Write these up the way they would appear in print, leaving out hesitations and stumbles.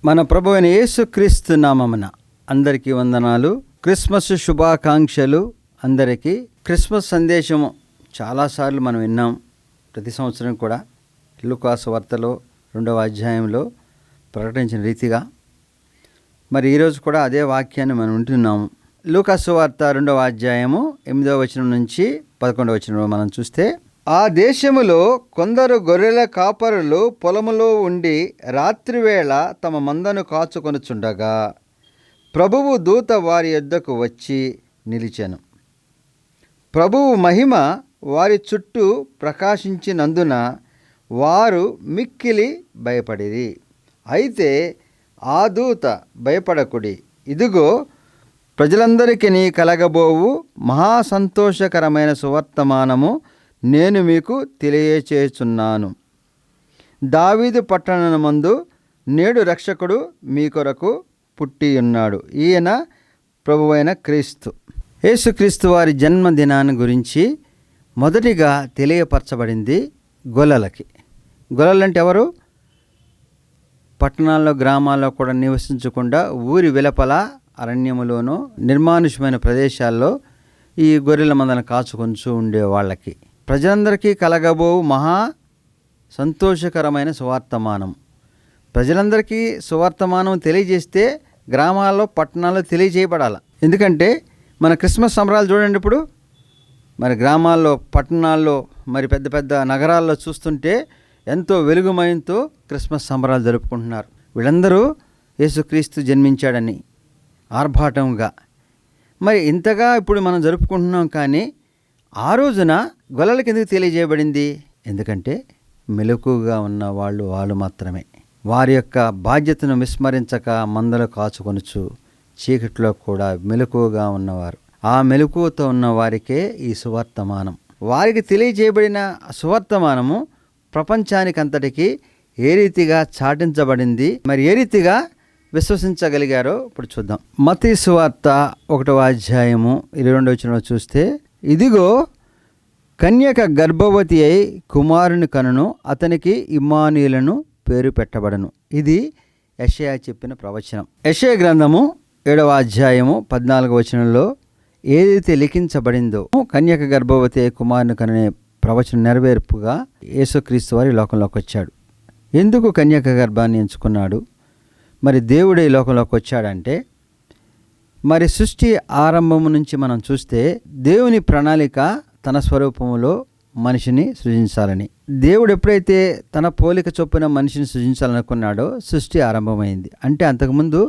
మన ప్రభువైన యేసుక్రీస్తు నామమున అందరికీ వందనాలు. క్రిస్మస్ శుభాకాంక్షలు అందరికీ. క్రిస్మస్ సందేశము చాలాసార్లు మనం విన్నాం. ప్రతి సంవత్సరం కూడా లూకా సువార్తలో 2వ అధ్యాయంలో ప్రకటించిన రీతిగా మరి ఈరోజు కూడా అదే వాక్యాన్ని మనం వింటున్నాము. లూకా సువార్త 2వ అధ్యాయము 8వ వచనం నుంచి 11వ వచనంలో మనం చూస్తే, ఆ దేశములో కొందరు గొర్రెల కాపరులు పొలములో ఉండి రాత్రివేళ తమ మందను కాచుకొనుచుండగా ప్రభువు దూత వారి యొద్దకు వచ్చి నిలిచెను. ప్రభువు మహిమ వారి చుట్టూ ప్రకాశించినందున వారు మిక్కిలి భయపడిరి. అయితే ఆ దూత, భయపడకుడి, ఇదిగో ప్రజలందరికీ కలగబోవు మహాసంతోషకరమైన సువర్తమానము నేను మీకు తెలియచేయుచున్నాను. దావీదు పట్టణమందు నేడు రక్షకుడు మీ కొరకు పుట్టి ఉన్నాడు. ఈయన ప్రభువైన క్రీస్తు. యేసుక్రీస్తు వారి జన్మదినాన్ని గురించి మొదటిగా తెలియపరచబడింది గొల్లలకి. గొల్లలంటే ఎవరు? పట్టణాల్లో గ్రామాల్లో కూడా నివసించకుండా ఊరి వెలుపల అరణ్యములోనూ నిర్మానుష్యమైన ప్రదేశాల్లో ఈ గొర్రెల మందను కాచుకొంచు ఉండే వాళ్ళకి ప్రజలందరికీ కలగబో మహా సంతోషకరమైన సువార్తమానం. ప్రజలందరికీ సువార్తమానం తెలియజేస్తే గ్రామాల్లో పట్టణాల్లో తెలియజేయబడాలి. ఎందుకంటే మన క్రిస్మస్ సంబరాలు చూడండి. ఇప్పుడు మరి గ్రామాల్లో పట్టణాల్లో మరి పెద్ద పెద్ద నగరాల్లో చూస్తుంటే ఎంతో వెలుగుమయంతో క్రిస్మస్ సంబరాలు జరుపుకుంటున్నారు. వీళ్ళందరూ యేసుక్రీస్తు జన్మించాడని ఆర్భాటంగా మరి ఇంతగా ఇప్పుడు మనం జరుపుకుంటున్నాం. కానీ ఆ రోజున గొల్లలకి ఎందుకు తెలియజేయబడింది? ఎందుకంటే మెలకుగా ఉన్న వాళ్ళు మాత్రమే వారి యొక్క బాధ్యతను విస్మరించక మందలు కాచుకొనుచు చీకట్లో కూడా మెలకుగా ఉన్నవారు. ఆ మెలకువతో ఉన్న వారికే ఈ సువర్తమానం. వారికి తెలియజేయబడిన సువర్తమానము ప్రపంచానికంతటికీ ఏ రీతిగా చాటించబడింది, మరి ఏ రీతిగా విశ్వసించగలిగారో ఇప్పుడు చూద్దాం. మత్తయి సువార్త 1వ అధ్యాయము 22వ వచనంలో చూస్తే, ఇదిగో కన్యక గర్భవతి అయి కుమారుని కనును, అతనికి ఇమ్మానుయేలును పేరు పెట్టబడను. ఇది యెషయా చెప్పిన ప్రవచనం. యెషయా గ్రంథము 7వ అధ్యాయము 14వ వచనంలో ఏదైతే లిఖించబడిందో కన్యక గర్భవతి అయి కుమారుని కనునే ప్రవచనం నెరవేర్పుగా యేసుక్రీస్తు వారి లోకంలోకి వచ్చాడు. ఎందుకు కన్యక గర్భాన్ని ఎంచుకున్నాడు? మరి దేవుడు ఈ లోకంలోకి వచ్చాడంటే, మరి సృష్టి ఆరంభం నుంచి మనం చూస్తే దేవుని ప్రణాళిక తన స్వరూపములో మనిషిని సృజించాలని. దేవుడు ఎప్పుడైతే తన పోలిక చొప్పున మనిషిని సృజించాలనుకున్నాడో సృష్టి ఆరంభమైంది. అంటే అంతకుముందు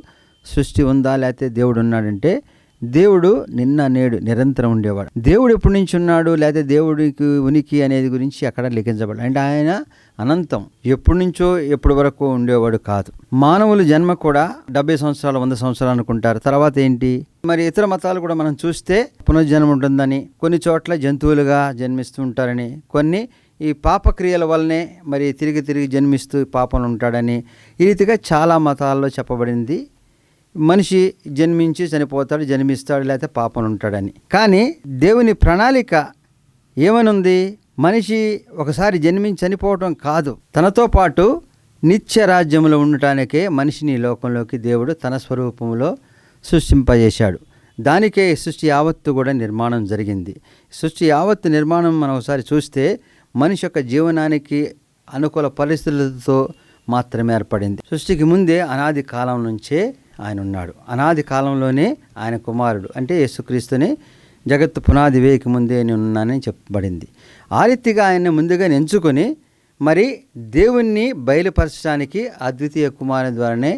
సృష్టి ఉందా లేకపోతే దేవుడు ఉన్నాడంటే, దేవుడు నిన్న నేడు నిరంతరం ఉండేవాడు. దేవుడు ఎప్పటి నుంచి ఉన్నాడు లేకపోతే దేవుడికి ఉనికి అనేది గురించి అక్కడ లిఖించబడి, అంటే ఆయన అనంతం, ఎప్పటి నుంచో ఎప్పటి వరకు ఉండేవాడు కాదు. మానవుల జన్మ కూడా 70 సంవత్సరాలు 100 సంవత్సరాలు అనుకుంటారు. తర్వాత ఏంటి? మరి ఇతర మతాలు కూడా మనం చూస్తే పునర్జన్మ ఉంటుందని, కొన్ని చోట్ల జంతువులుగా జన్మిస్తూ ఉంటారని, కొన్ని ఈ పాపక్రియల వల్లనే మరి తిరిగి జన్మిస్తూ పాపంలో ఉంటాడని, ఈ రీతిగా చాలా మతాల్లో చెప్పబడింది. మనిషి జన్మించి చనిపోతాడు, జన్మిస్తాడు, లేకపోతే పాపంలో ఉంటాడని. కానీ దేవుని ప్రణాళిక ఏమనుంది? మనిషి ఒకసారి జన్మించి చనిపోవటం కాదు, తనతో పాటు నిత్య రాజ్యంలో ఉండటానికే మనిషిని లోకంలోకి దేవుడు తన స్వరూపంలో సృష్టింపజేశాడు. దానికే సృష్టి యావత్తు కూడా నిర్మాణం జరిగింది. సృష్టి యావత్తు నిర్మాణం మనం ఒకసారి చూస్తే మనిషి యొక్క జీవనానికి అనుకూల పరిస్థితులతో మాత్రమే ఏర్పడింది. సృష్టికి ముందే అనాది కాలం నుంచే ఆయన ఉన్నాడు. అనాది కాలంలోనే ఆయన కుమారుడు అంటే యేసుక్రీస్తుని జగత్తు పునాది వేయక ముందే నేను ఉన్నానని చెప్పబడింది. ఆ రీతిగా ఆయన్ని ముందుగా ఎంచుకొని మరి దేవుణ్ణి బయలుపరచడానికి అద్వితీయ కుమారుని ద్వారానే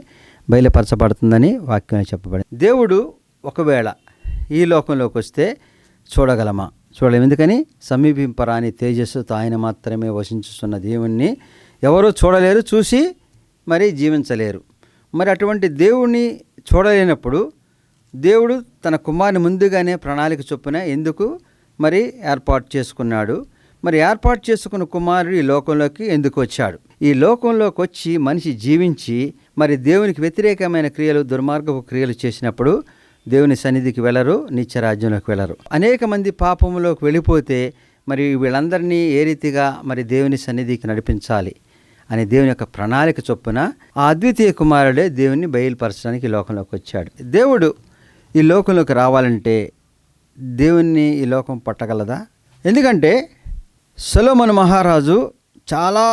బయలుపరచబడుతుందని వాక్యం చెప్పబడింది. దేవుడు ఒకవేళ ఈ లోకంలోకి వస్తే చూడగలమా? చూడలేము. ఎందుకని? సమీపింపరాని తేజస్సుతో ఆయన మాత్రమే వసించుతున్న దేవుణ్ణి ఎవరూ చూడలేరు, చూసి మరి జీవించలేరు. మరి అటువంటి దేవుణ్ణి చూడలేనప్పుడు దేవుడు తన కుమారుని ముందుగానే ప్రణాళిక చొప్పున ఎందుకు మరి ఏర్పాటు చేసుకున్నాడు? మరి ఏర్పాటు చేసుకున్న కుమారుడు ఈ లోకంలోకి ఎందుకు వచ్చాడు? ఈ లోకంలోకి వచ్చి మనిషి జీవించి మరి దేవునికి వ్యతిరేకమైన క్రియలు, దుర్మార్గపు క్రియలు చేసినప్పుడు దేవుని సన్నిధికి వెళ్ళరు, నిత్యరాజ్యంలోకి వెళ్ళరు. అనేక మంది పాపంలోకి వెళ్ళిపోతే మరి వీళ్ళందరినీ ఏ రీతిగా మరి దేవుని సన్నిధికి నడిపించాలి అని దేవుని యొక్క ప్రణాళిక చొప్పున ఆ అద్వితీయ కుమారుడే దేవుని బయలుపరచడానికి ఈ లోకంలోకి వచ్చాడు. దేవుడు ఈ లోకంలోకి రావాలంటే దేవుణ్ణి ఈ లోకం పట్టగలదా? ఎందుకంటే సొలొమోను మహారాజు చాలా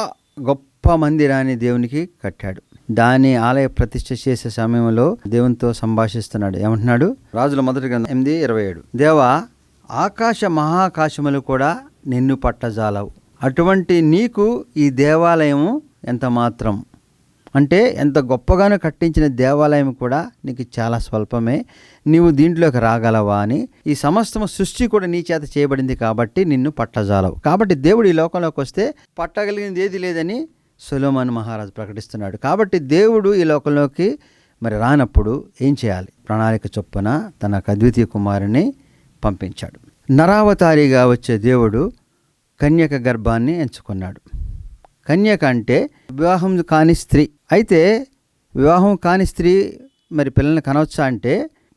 గొప్ప మందిరాన్ని దేవునికి కట్టాడు. దాని ఆలయ ప్రతిష్ఠ చేసే సమయంలో దేవునితో సంభాషిస్తున్నాడు. ఏమంటున్నాడు? రాజుల మొదటి గ్రంథం 8:27, దేవా, ఆకాశ మహాకాశములు కూడా నిన్ను పట్టజాలవు, అటువంటి నీకు ఈ దేవాలయము ఎంత మాత్రం. అంటే ఎంత గొప్పగానో కట్టించిన దేవాలయం కూడా నీకు చాలా స్వల్పమే, నీవు దీంట్లోకి రాగలవా అని. ఈ సమస్తము సృష్టి కూడా నీ చేత చేయబడింది కాబట్టి నిన్ను పట్టజాలవు. కాబట్టి దేవుడు ఈ లోకంలోకి వస్తే పట్టగలిగినది ఏది లేదని సొలొమోను మహారాజు ప్రకటిస్తున్నాడు. కాబట్టి దేవుడు ఈ లోకంలోకి మరి రానప్పుడు ఏం చేయాలి? ప్రణాళిక చొప్పున తన అద్వితీయ కుమారుని పంపించాడు. నరావతారిగా వచ్చే దేవుడు కన్యక గర్భాన్ని ఎంచుకున్నాడు. కన్యక అంటే వివాహం కాని స్త్రీ. అయితే వివాహం కాని స్త్రీ మరి పిల్లల్ని కనవచ్చా అంటే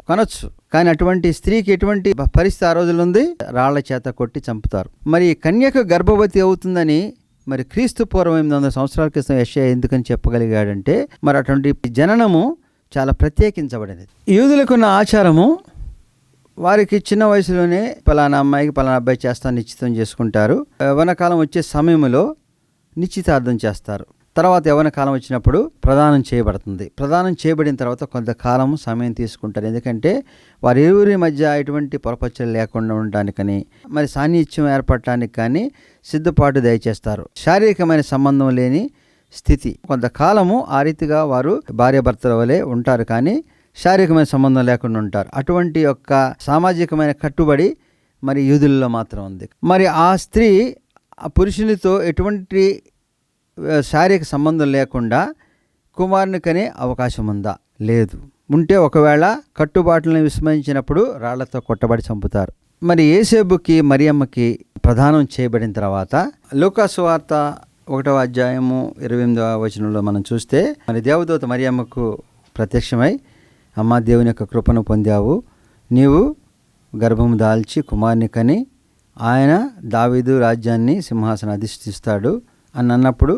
కనొచ్చు. కానీ అటువంటి స్త్రీకి ఎటువంటి పరిస్థితి ఆ రోజులు ఉంది? రాళ్ల చేత కొట్టి చంపుతారు. మరి కన్యక గర్భవతి అవుతుందని మరి క్రీస్తు పూర్వం 800 సంవత్సరాల క్రితం యెషయా ఎందుకని చెప్పగలిగాడంటే మరి అటువంటి జననము చాలా ప్రత్యేకించబడినది. యూదులకున్న ఆచారము, వారికి చిన్న వయసులోనే పలానా అమ్మాయికి పలానా అబ్బాయి చేస్తాను నిశ్చితం చేసుకుంటారు. యవ్వనకాలం వచ్చే సమయంలో నిశ్చితార్థం చేస్తారు. తర్వాత యవ్వనకాలం వచ్చినప్పుడు ప్రదానం చేయబడుతుంది. ప్రదానం చేయబడిన తర్వాత కొంతకాలం సమయం తీసుకుంటారు. ఎందుకంటే వారి ఇరువురి మధ్య ఎటువంటి పొరపచ్చలు లేకుండా ఉండడానికని, మరి సాన్నిధ్యం ఏర్పడటానికి కానీ సిద్ధపాటు దయచేస్తారు. శారీరకమైన సంబంధం లేని స్థితి కొంతకాలము ఆ రీతిగా వారు భార్యాభర్తల వలె ఉంటారు, కానీ శారీరకమైన సంబంధం లేకుండా ఉంటారు. అటువంటి యొక్క సామాజికమైన కట్టుబడి మరి యూదుల్లో మాత్రం ఉంది. మరి ఆ స్త్రీ ఆ పురుషునితో ఎటువంటి శారీరక సంబంధం లేకుండా కుమారుని కనే అవకాశం ఉందా? లేదు. ఉంటే ఒకవేళ కట్టుబాట్లను విస్మరించినప్పుడు రాళ్లతో కొట్టబడి చంపుతారు. మరి యేసేపుకి మరియమ్మకి ప్రదానం చేయబడిన తర్వాత లూకా సువార్త 1వ అధ్యాయము 28వ వచనంలో మనం చూస్తే మరి దేవదూత మరియమ్మకు ప్రత్యక్షమై, అమ్మ, దేవుని యొక్క కృపను పొందావు, నీవు గర్భము దాల్చి కుమారుని కని ఆయన దావీదు రాజ్యాన్ని సింహాసనం అధిష్ఠిస్తాడు అని అన్నప్పుడు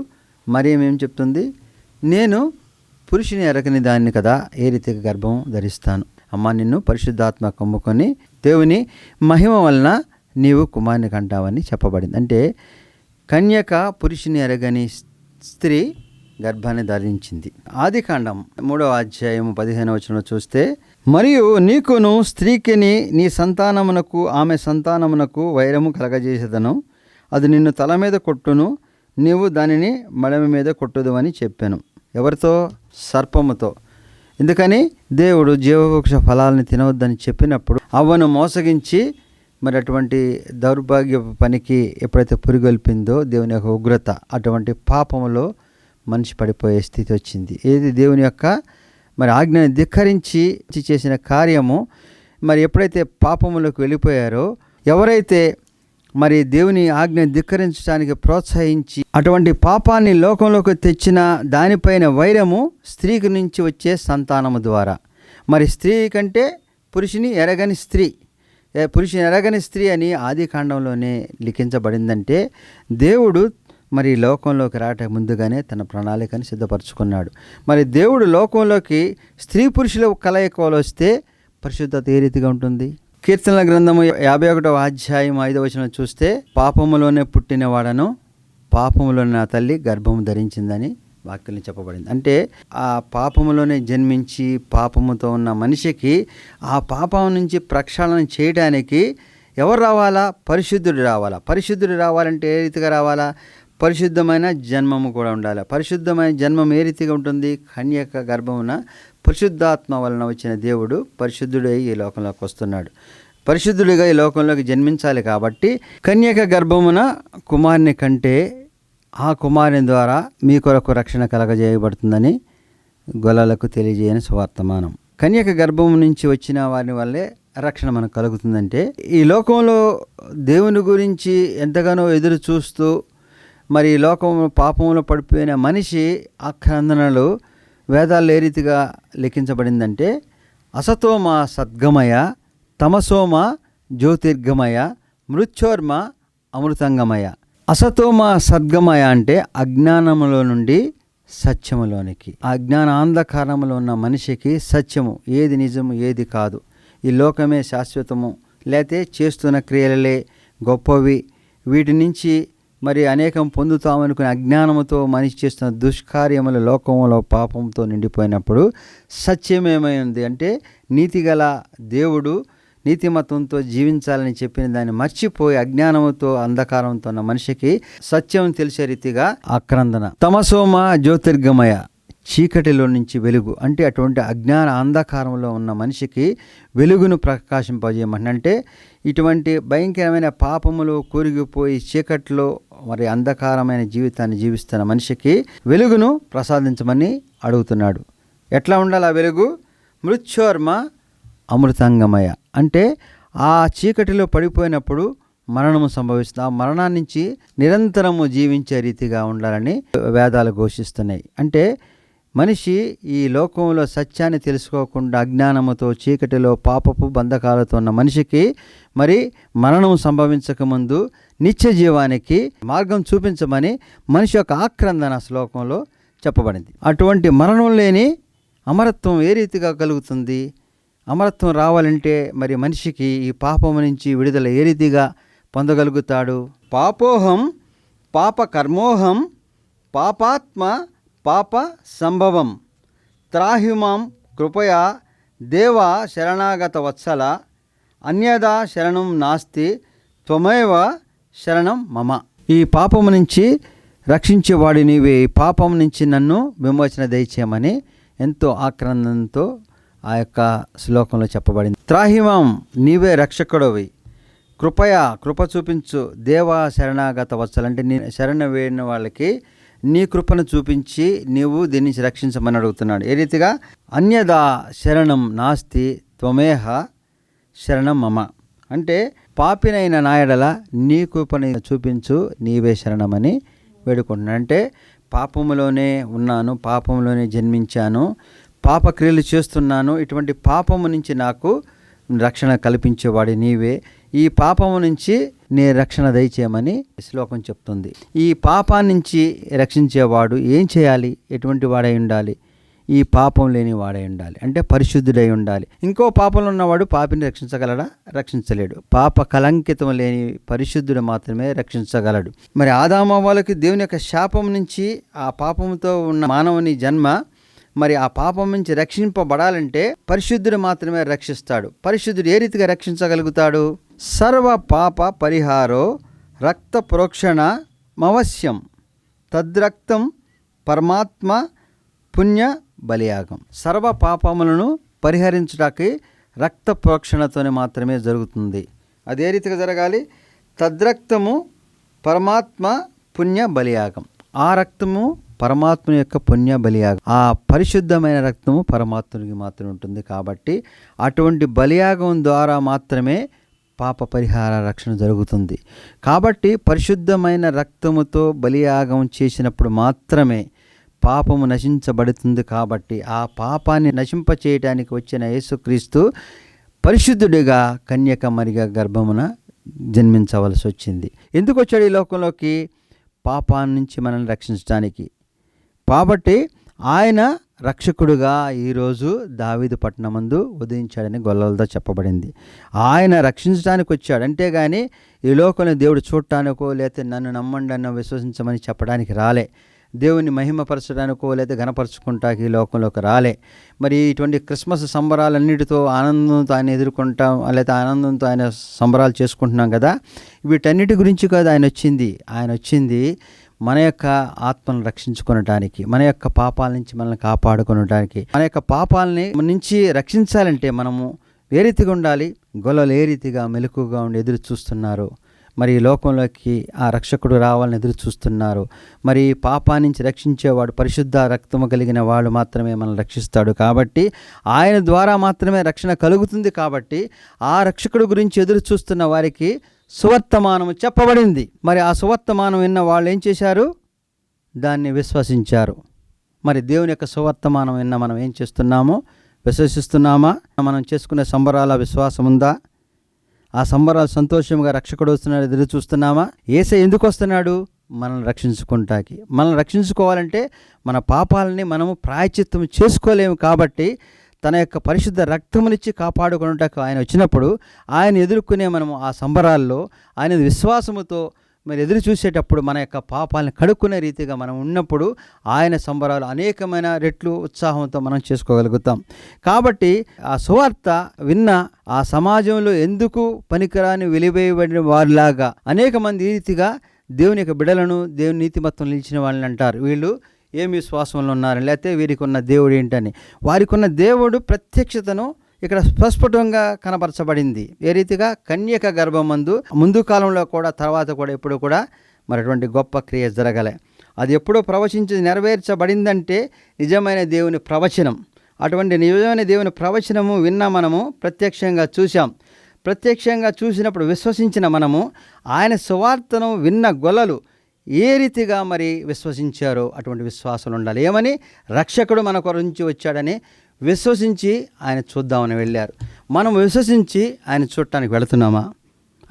మరియమ్మ ఏం చెప్తుంది? నేను పురుషుని ఎరగని దాన్ని కదా ఏ రీతిగా గర్భం ధరిస్తాను. అమ్మ, నిన్ను పరిశుద్ధాత్మ కమ్ముకొని దేవుని మహిమ వలన నీవు కుమారుని కంటావని చెప్పబడింది. అంటే కన్యక పురుషుని ఎరగని స్త్రీ గర్భాన్ని ధరించింది. ఆదికాండం 3వ అధ్యాయము 15వ వచనంలో చూస్తే, మరియు నీకును స్త్రీకిని నీ సంతానమునకు ఆమె సంతానమునకు వైరము కలగజేసేదను, అది నిన్ను తల మీద కొట్టును, నీవు దానిని మడమ మీద కొట్టుదు అని చెప్పాను. ఎవరితో? సర్పముతో. ఎందుకని? దేవుడు జీవవృక్ష ఫలాలను తినవద్దని చెప్పినప్పుడు అవ్వను మోసగించి మరి అటువంటి దౌర్భాగ్య పనికి ఎప్పుడైతే పురిగొల్పిందో దేవుని యొక్క ఉగ్రత, అటువంటి పాపములో మనిషి పడిపోయే స్థితి వచ్చింది. ఏది? దేవుని యొక్క మరి ఆజ్ఞని ధిక్కరించి చేసిన కార్యము. మరి ఎప్పుడైతే పాపములోకి వెళ్ళిపోయారో, ఎవరైతే మరి దేవుని ఆజ్ఞని ధిక్కరించడానికి ప్రోత్సహించి అటువంటి పాపాన్ని లోకంలోకి తెచ్చిన దానిపైన వైరము స్త్రీకి నుంచి వచ్చే సంతానము ద్వారా. మరి స్త్రీ కంటే పురుషుని ఎరగని స్త్రీ, పురుషుని ఎరగని స్త్రీ అని ఆదికాండంలోనే లిఖించబడిందంటే దేవుడు మరి లోకంలోకి రావటం ముందుగానే తన ప్రణాళికని సిద్ధపరచుకున్నాడు. మరి దేవుడు లోకంలోకి స్త్రీ పురుషుల కలయికలో వస్తే పరిశుద్ధత ఏ రీతిగా ఉంటుంది? కీర్తనల గ్రంథము 51వ అధ్యాయం 5వ వచనం చూస్తే, పాపములోనే పుట్టినవాడను పాపములోనే నా తల్లి గర్భము ధరించిందని వాక్యంలో చెప్పబడింది. అంటే ఆ పాపములోనే జన్మించి పాపముతో ఉన్న మనిషికి ఆ పాపం నుంచి ప్రక్షాళన చేయడానికి ఎవరు రావాలా? పరిశుద్ధుడు రావాలా. పరిశుద్ధుడు రావాలంటే ఏ రీతిగా రావాలా? పరిశుద్ధమైన జన్మము కూడా ఉండాలి. పరిశుద్ధమైన జన్మం ఏ రీతిగా ఉంటుంది? కన్యక గర్భమున పరిశుద్ధాత్మ వలన వచ్చిన దేవుడు పరిశుద్ధుడై ఈ లోకంలోకి వస్తున్నాడు. పరిశుద్ధుడిగా ఈ లోకంలోకి జన్మించాలి. కాబట్టి కన్యక గర్భమున కుమారుని కంటే ఆ కుమారుని ద్వారా మీ కొరకు రక్షణ కలగజేయబడుతుందని గొల్లలకు తెలియజేయని సువర్తమానం. కన్యక గర్భము నుంచి వచ్చిన వారి వల్లే రక్షణ మనకు కలుగుతుందంటే, ఈ లోకంలో దేవుని గురించి ఎంతగానో ఎదురు చూస్తూ మరి లోకం పాపంలో పడిపోయిన మనిషి ఆక్రందనలు వేదాల్లో ఏ రీతిగా లిఖించబడిందంటే, అసతోమ సద్గమయ, తమసోమ జ్యోతిర్గమయ, మృత్యోర్మ అమృతంగమయ. అసతోమ సద్గమయ అంటే అజ్ఞానములో నుండి సత్యములోనికి. అజ్ఞాన అంధకారంలో ఉన్న మనిషికి సత్యము, ఏది నిజము ఏది కాదు, ఈ లోకమే శాశ్వతము, లేతే చేస్తున్న క్రియలలే గొప్పవి, వీటి నుంచి మరి అనేకం పొందుతామనుకునే అజ్ఞానముతో మనిషి చేస్తున్న దుష్కార్యముల లోకంలో పాపంతో నిండిపోయినప్పుడు సత్యమేమై ఉంది అంటే నీతిగల దేవుడు నీతిమత్వంతో జీవించాలని చెప్పిన దాన్ని మర్చిపోయి అజ్ఞానముతో అంధకారంతో ఉన్న మనిషికి సత్యం తెలిసే రీతిగా ఆక్రందన. తమసోమ జ్యోతిర్గమయ, చీకటిలో నుంచి వెలుగు అంటే అటువంటి అజ్ఞాన అంధకారంలో ఉన్న మనిషికి వెలుగును ప్రకాశింపజేయమంటే ఇటువంటి భయంకరమైన పాపములు కూరిగిపోయి చీకటిలో మరి అంధకారమైన జీవితాన్ని జీవిస్తున్న మనిషికి వెలుగును ప్రసాదించమని అడుగుతున్నాడు. ఎట్లా ఉండాలి ఆ వెలుగు? మృత్యోర్మ అమృతాంగమయ అంటే ఆ చీకటిలో పడిపోయినప్పుడు మరణము సంభవిస్తుంది. ఆ మరణాన్ని నుంచి నిరంతరము జీవించే రీతిగా ఉండాలని వేదాలు ఘోషిస్తున్నాయి. అంటే మనిషి ఈ లోకంలో సత్యాన్ని తెలుసుకోకుండా అజ్ఞానముతో చీకటిలో పాపపు బంధకాలతో ఉన్న మనిషికి మరి మరణం సంభవించకముందు నిత్య జీవానికి మార్గం చూపించమని మనిషి యొక్క ఆక్రందన శ్లోకంలో చెప్పబడింది. అటువంటి మరణం లేని అమరత్వం ఏ రీతిగా కలుగుతుంది? అమరత్వం రావాలంటే మరి మనిషికి ఈ పాపము నుంచి విడుదల ఏ రీతిగా పొందగలుగుతాడు? పాపోహం పాప కర్మోహం పాపాత్మ పాప సంభవం త్రాహిమాం కృపయా దేవ శరణాగత వత్సల అన్యదా శరణం నాస్తి త్వమేవ శరణం మమ. ఈ పాపము నుంచి రక్షించేవాడి నీవే, ఈ పాపం నుంచి నన్ను విమోచన దయచేయమని ఎంతో ఆక్రందంతో ఆ యొక్క శ్లోకంలో చెప్పబడింది. త్రాహిమాం నీవే రక్షకుడవి, కృపయా కృప చూపించు, దేవా శరణాగత వత్సల అంటే నీ శరణ వేడిన వాళ్ళకి నీ కృపను చూపించి నీవు దీని నుంచి రక్షించమని అడుగుతున్నాడు. ఏ రీతిగా? అన్యదా శరణం నాస్తి త్వమేహ శరణం మమ అంటే పాపినైన నాయడల నీ కృపని చూపించు, నీవే శరణమని వేడుకుంటున్నాను. అంటే పాపములోనే ఉన్నాను, పాపంలోనే జన్మించాను, పాపక్రియలు చేస్తున్నాను, ఇటువంటి పాపము నుంచి నాకు రక్షణ కల్పించేవాడి నీవే, ఈ పాపము నుంచి నీ రక్షణ దయచేయమని శ్లోకం చెప్తుంది. ఈ పాపాన్ని నుంచి రక్షించేవాడు ఏం చేయాలి? ఎటువంటి వాడై ఉండాలి? ఈ పాపం లేని వాడై ఉండాలి, అంటే పరిశుద్ధుడై ఉండాలి. ఇంకో పాపంలో ఉన్నవాడు పాపిని రక్షించగలడా? రక్షించలేడు. పాప కలంకితం లేని పరిశుద్ధుడు మాత్రమే రక్షించగలడు. మరి ఆదాము వాళ్ళకి దేవుని యొక్క శాపం నుంచి, ఆ పాపంతో ఉన్న మానవుని జన్మ మరి ఆ పాపం నుంచి రక్షింపబడాలంటే పరిశుద్ధుడు మాత్రమే రక్షిస్తాడు. పరిశుద్ధుడు ఏ రీతిగా రక్షించగలుగుతాడు? సర్వ పాప పరిహారో రక్త ప్రోక్షణ మవశ్యం తద్రక్తం పరమాత్మ పుణ్య బలియాగం. సర్వ పాపములను పరిహరించడానికి రక్త ప్రోక్షణతోనే మాత్రమే జరుగుతుంది. అదే రీతిగా జరగాలి. తద్రక్తము పరమాత్మ పుణ్య బలియాగం. ఆ రక్తము పరమాత్మ యొక్క పుణ్య బలియాగం. ఆ పరిశుద్ధమైన రక్తము పరమాత్మునికి మాత్రమే ఉంటుంది. కాబట్టి అటువంటి బలియాగం ద్వారా మాత్రమే పాప పరిహార రక్షణ జరుగుతుంది. కాబట్టి పరిశుద్ధమైన రక్తముతో బలియాగం చేసినప్పుడు మాత్రమే పాపము నశించబడుతుంది. కాబట్టి ఆ పాపాన్ని నశింపచేయటానికి వచ్చిన యేసుక్రీస్తు పరిశుద్ధుడిగా కన్యక మరియ గర్భమున జన్మించవలసి వచ్చింది. ఎందుకు వచ్చాడు ఈ లోకంలోకి? పాపాన్ని నుంచి మనల్ని రక్షించడానికి. కాబట్టి ఆయన రక్షకుడుగా ఈరోజు దావీదు పట్టణమందు ఉదయించాడని గొల్లలతో చెప్పబడింది. ఆయన రక్షించడానికి వచ్చాడు. అంతేగాని ఈ లోకంలో దేవుడు చూడటానికో లేకపోతే నన్ను నమ్మండి అన్న విశ్వసించమని చెప్పడానికి రాలే. దేవుని మహిమపరచడానికో లేదా ఘనపరచుకుంటాకి ఈ లోకంలోకి రాలే. మరి ఇటువంటి క్రిస్మస్ సంబరాలన్నిటితో ఆనందంతో ఆయన ఎదుర్కొంటాం, లేదా ఆనందంతో ఆయన సంబరాలు చేసుకుంటున్నాం కదా, వీటన్నిటి గురించి కాదు ఆయన వచ్చింది. ఆయన వచ్చింది మన యొక్క ఆత్మను రక్షించుకొనటానికి, మన యొక్క పాపాల నుంచి మనల్ని కాపాడుకొనటానికి. మన యొక్క పాపాలని నుంచి రక్షించాలంటే మనము ఏ రీతిగా ఉండాలి? గొల్లలు ఏ రీతిగా మెలకుగా ఉండి ఎదురు చూస్తున్నారు, మరి ఈ లోకంలోకి ఆ రక్షకుడు రావాలని ఎదురు చూస్తున్నారు. మరి పాపా నుంచి రక్షించేవాడు, పరిశుద్ధ రక్తము కలిగిన వాడు మాత్రమే మనల్ని రక్షిస్తాడు. కాబట్టి ఆయన ద్వారా మాత్రమే రక్షణ కలుగుతుంది. కాబట్టి ఆ రక్షకుడు గురించి ఎదురు చూస్తున్న వారికి సువర్తమానము చెప్పబడింది. మరి ఆ సువర్తమానం విన్న వాళ్ళు ఏం చేశారు? దాన్ని విశ్వసించారు. మరి దేవుని యొక్క సువర్తమానం విన్న మనం ఏం చేస్తున్నామో? విశ్వసిస్తున్నామా? మనం చేసుకునే సంబరాల విశ్వాసం ఉందా? ఆ సంబరాలు సంతోషంగా రక్షకుడు వస్తున్నాడు ఎదురు చూస్తున్నామా? యేసయ్య ఎందుకు వస్తున్నాడు? మనల్ని రక్షించుకుంటాకి. మనల్ని రక్షించుకోవాలంటే మన పాపాలని మనము ప్రాయశ్చిత్తం చేసుకోలేము. కాబట్టి తన యొక్క పరిశుద్ధ రక్తమునిచ్చి కాపాడుకున్నటకు ఆయన వచ్చినప్పుడు ఆయన ఎదుర్కొనే మనము ఆ సంబరాల్లో ఆయన విశ్వాసముతో మరి ఎదురు చూసేటప్పుడు మన యొక్క పాపాలను కడుక్కునే రీతిగా మనం ఉన్నప్పుడు ఆయన సంబరాలు అనేకమైన రెట్లు ఉత్సాహంతో మనం చేసుకోగలుగుతాం. కాబట్టి ఆ సువార్త విన్న ఆ సమాజంలో ఎందుకు పనికిరాని వెలివేయబడిన వారిలాగా అనేక మంది ఈ రీతిగా దేవుని యొక్క బిడలను దేవుని నీతిమత్వం నిలిచిన వాళ్ళని అంటారు. వీళ్ళు ఏమి విశ్వాసంలో ఉన్నారని, లేకపోతే వీరికి ఉన్న దేవుడు ఏంటని. వారికి ఉన్న దేవుడు ప్రత్యక్షతను ఇక్కడ స్పష్టంగా కనపరచబడింది. ఏ రీతిగా కన్యక గర్భమందు ముందు కాలంలో కూడా తర్వాత కూడా ఎప్పుడు కూడా మరి అటువంటి గొప్ప క్రియ జరగలే. అది ఎప్పుడో ప్రవచించి నెరవేర్చబడిందంటే నిజమైన దేవుని ప్రవచనం. అటువంటి నిజమైన దేవుని ప్రవచనము విన్న మనము ప్రత్యక్షంగా చూసాం. ప్రత్యక్షంగా చూసినప్పుడు విశ్వసించిన మనము ఆయన సువార్తను విన్న గొల్లలు ఏ రీతిగా మరి విశ్వసించారో అటువంటి విశ్వాసాలు ఉండాలి. ఏమని? రక్షకుడు మన కొరించి వచ్చాడని విశ్వసించి ఆయన చూద్దామని వెళ్ళారు. మనం విశ్వసించి ఆయన చూడటానికి వెళుతున్నామా?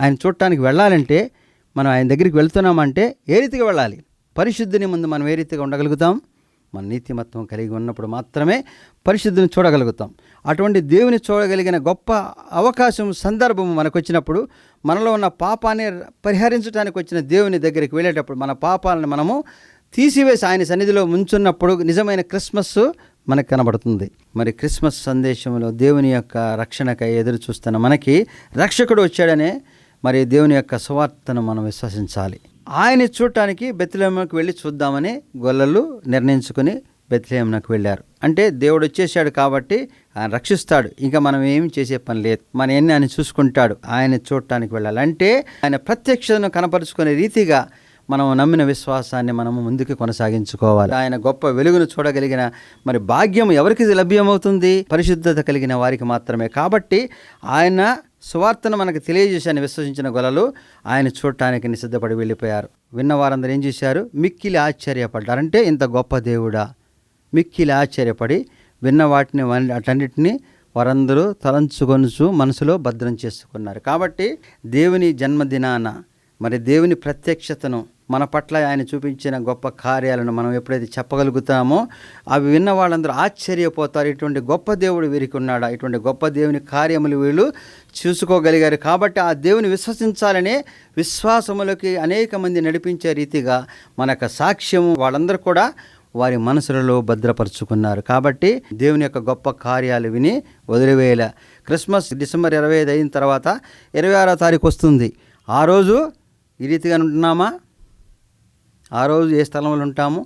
ఆయన చూడటానికి వెళ్ళాలంటే మనం ఆయన దగ్గరికి వెళ్తున్నామంటే ఏ రీతిగా వెళ్ళాలి? పరిశుద్ధిని ముందు మనం ఏ రీతిగా ఉండగలుగుతాం? మన నీతిమత్వం కలిగి ఉన్నప్పుడు మాత్రమే పరిశుద్ధిని చూడగలుగుతాం. అటువంటి దేవుని చూడగలిగిన గొప్ప అవకాశం, సందర్భం మనకు వచ్చినప్పుడు మనలో ఉన్న పాపాన్ని పరిహరించడానికి వచ్చిన దేవుని దగ్గరికి వెళ్ళేటప్పుడు మన పాపాలను మనము తీసివేసి ఆయన సన్నిధిలో ముంచున్నప్పుడు నిజమైన క్రిస్మస్ మనకు కనబడుతుంది. మరి క్రిస్మస్ సందేశంలో దేవుని యొక్క రక్షణకై ఎదురు చూస్తున్న మనకి రక్షకుడు వచ్చాడనే మరి దేవుని యొక్క సువార్తను మనం విశ్వసించాలి. ఆయన చూడటానికి బెత్లెహేముకు వెళ్ళి చూద్దామని గొల్లలు నిర్ణయించుకుని బెత్లెహేమునకు వెళ్ళారు. అంటే దేవుడు వచ్చేసాడు కాబట్టి ఆయన రక్షిస్తాడు, ఇంకా మనం ఏమి చేసే పని లేదు, మన ఎన్ని ఆయన చూసుకుంటాడు. ఆయన చూడటానికి వెళ్ళాలి అంటే ఆయన ప్రత్యక్షతను కనపరుచుకునే రీతిగా మనం నమ్మిన విశ్వాసాన్ని మనము ముందుకు కొనసాగించుకోవాలి. ఆయన గొప్ప వెలుగును చూడగలిగిన మరి భాగ్యం ఎవరికి లభ్యమవుతుంది? పరిశుద్ధత కలిగిన వారికి మాత్రమే. కాబట్టి ఆయన సువార్తను మనకు తెలియజేశాన్ని విశ్వసించిన గొల్లలు ఆయన చూడటానికి సిద్ధపడి వెళ్ళిపోయారు. విన్న వారందరూ ఏం చేశారు? మిక్కిలి ఆశ్చర్యపడ్డారు. అంటే ఇంత గొప్ప దేవుడా? మిక్కిలి ఆశ్చర్యపడి విన్న వాటిని అటన్నిటిని వారందరూ తలంచుకొనుచు మనసులో భద్రం చేసుకున్నారు. కాబట్టి దేవుని జన్మదినాన మరి దేవుని ప్రత్యక్షతను మన పట్ల ఆయన చూపించిన గొప్ప కార్యాలను మనం ఎప్పుడైతే చెప్పగలుగుతామో అవి విన్న వాళ్ళందరూ ఆశ్చర్యపోతారు. ఇటువంటి గొప్ప దేవుడు వీరికి ఉన్నాడా? ఇటువంటి గొప్ప దేవుని కార్యములు వీళ్ళు చూసుకోగలిగారు. కాబట్టి ఆ దేవుని విశ్వసించాలనే విశ్వాసములకి అనేక మంది నడిపించే రీతిగా మన యొక్క సాక్ష్యము వాళ్ళందరూ కూడా వారి మనసులలో భద్రపరుచుకున్నారు. కాబట్టి దేవుని యొక్క గొప్ప కార్యాలు విని వదిలివేయాల. క్రిస్మస్ డిసెంబర్ 25 అయిన తర్వాత 26వ తారీఖు వస్తుంది. ఆ రోజు ఈ రీతిగా ఉంటున్నామా? ఆ రోజు ఏ స్థలంలో ఉంటాము?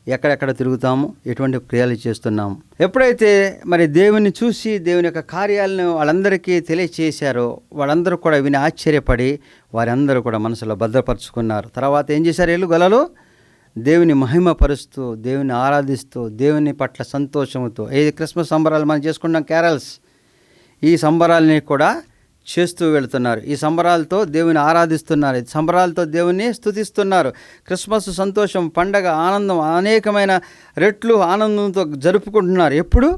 ఎక్కడెక్కడ తిరుగుతాము? ఎటువంటి క్రియలు చేస్తున్నాము? ఎప్పుడైతే మరి దేవుని చూసి దేవుని యొక్క కార్యాలను వాళ్ళందరికీ తెలియచేశారో వాళ్ళందరూ కూడా విని ఆశ్చర్యపడి వారందరూ కూడా మనసులో భద్రపరుచుకున్నారు. తర్వాత ఏం చేశారు? వీళ్ళు గొల్లలు దేవుని మహిమపరుస్తూ, దేవుని ఆరాధిస్తూ, దేవుని పట్ల సంతోషంతో ఏది క్రిస్మస్ సంబరాలు మనం చేసుకున్నాం, క్యారల్స్, ఈ సంబరాలని కూడా చేస్తూ వెళుతున్నారు. ఈ సంబరాలతో దేవుని ఆరాధిస్తున్నారు. ఈ సంబరాలతో దేవుని స్తుతిస్తున్నారు. క్రిస్మస్ సంతోషం, పండగ, ఆనందం అనేకమైన రెట్లు ఆనందంతో జరుపుకుంటున్నారు. ఎప్పుడు?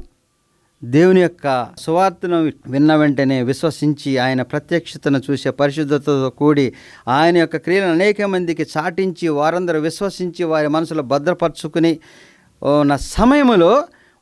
దేవుని యొక్క సువార్తను విన్న వెంటనే విశ్వసించి ఆయన ప్రత్యక్షతను చూసే పరిశుద్ధతతో కూడి ఆయన యొక్క క్రియలను అనేక మందికి చాటించి వారందరూ విశ్వసించి వారి మనసులో భద్రపరుచుకుని ఉన్న సమయంలో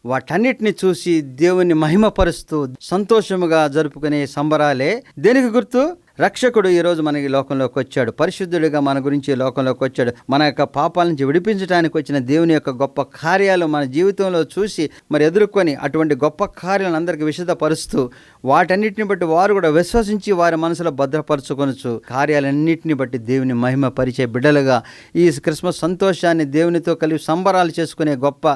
వాటన్నిటిని చూసి దేవుని మహిమపరుస్తూ సంతోషముగా జరుపుకునే సంబరాలే దేనికి గుర్తు? రక్షకుడు ఈరోజు మనకి లోకంలోకి వచ్చాడు. పరిశుద్ధుడిగా మన గురించి లోకంలోకి వచ్చాడు. మన యొక్క పాపాల నుంచి విడిపించడానికి వచ్చిన దేవుని యొక్క గొప్ప కార్యాలు మన జీవితంలో చూసి మరి ఎదుర్కొని అటువంటి గొప్ప కార్యాలను అందరికీ విశదపరుస్తూ వాటన్నిటిని బట్టి వారు కూడా విశ్వసించి వారి మనసులో భద్రపరచుకొనొచ్చు. కార్యాలన్నింటిని బట్టి దేవుని మహిమ పరిచే బిడ్డలుగా ఈ క్రిస్మస్ సంతోషాన్ని దేవునితో కలిసి సంబరాలు చేసుకునే గొప్ప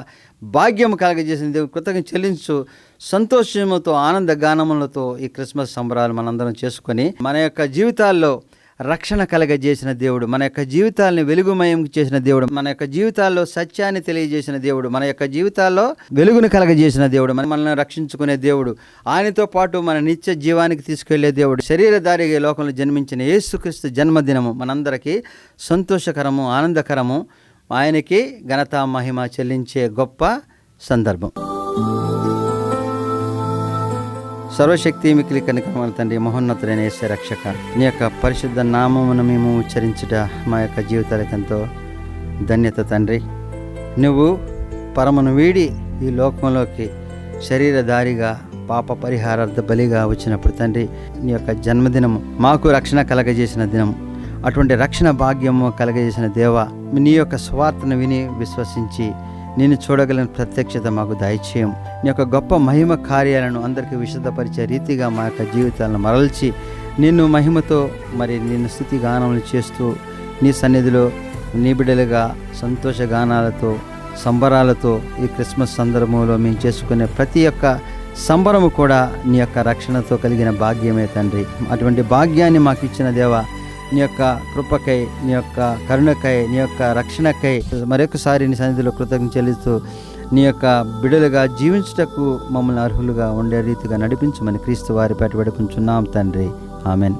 భాగ్యం కలగజేసిన దేవుని కృతజ్ఞత చెల్లించు సంతోషముతో ఆనంద గానములతో ఈ క్రిస్మస్ సంబరాలు మనందరం చేసుకొని మన యొక్క జీవితాల్లో రక్షణ కలగజేసిన దేవుడు, మన యొక్క జీవితాలని వెలుగుమయం చేసిన దేవుడు, మన యొక్క జీవితాల్లో సత్యాన్ని తెలియజేసిన దేవుడు, మన యొక్క జీవితాల్లో వెలుగును కలగజేసిన దేవుడు, మనల్ని రక్షించుకునే దేవుడు, ఆయనతో పాటు మన నిత్య జీవానికి తీసుకెళ్లే దేవుడు, శరీరధారిగా లోకంలో జన్మించిన యేసుక్రీస్తు జన్మదినము మనందరికీ సంతోషకరము, ఆనందకరము, ఆయనకి ఘనత మహిమ చెల్లించే గొప్ప సందర్భం. సర్వశక్తి మిక్కిలి కనికరముల తండ్రి, మహోన్నతుడైన యేసు రక్షక, నీ యొక్క పరిశుద్ధ నామమును మేము ఉచ్చరించుట మా యొక్క జీవితాలకు ఎంతో ధన్యత తండ్రి. నువ్వు పరమును వీడి ఈ లోకంలోకి శరీరధారిగా పాప పరిహారార్థ బలిగా వచ్చినప్పుడు తండ్రి, నీ యొక్క జన్మదినము మాకు రక్షణ కలగజేసిన దినం. అటువంటి రక్షణ భాగ్యము కలగజేసిన దేవ, నీ యొక్క స్వార్థను విని విశ్వసించి నేను చూడగలిగిన ప్రత్యక్షత మాకు దయచేయం. నీ యొక్క గొప్ప మహిమ కార్యాలను అందరికీ విశదపరిచే రీతిగా మా యొక్క జీవితాలను మరల్చి నిన్ను మహిమతో మరి నిన్ను స్తుతి గానములు చేస్తూ నీ సన్నిధిలో నీ బిడ్డలుగా సంతోష గానాలతో సంబరాలతో ఈ క్రిస్మస్ సందర్భంలో మేము చేసుకునే ప్రతి ఒక్క సంబరము కూడా నీ యొక్క రక్షణతో కలిగిన భాగ్యమే తండ్రి. అటువంటి భాగ్యాన్ని మాకు ఇచ్చిన దేవా, నీ యొక్క కృపకై, నీ యొక్క కరుణకై, నీ యొక్క రక్షణకై మరొకసారి నీ సన్నిధిలో కృతజ్ఞత చెల్లిస్తూ నీ యొక్క బిడ్డలుగా జీవించుటకు మమ్మల్ని అర్హులుగా ఉండే రీతిగా నడిపించమని క్రీస్తు వారి పేట వేడుకుంటున్నాం తండ్రి. ఆమెన్.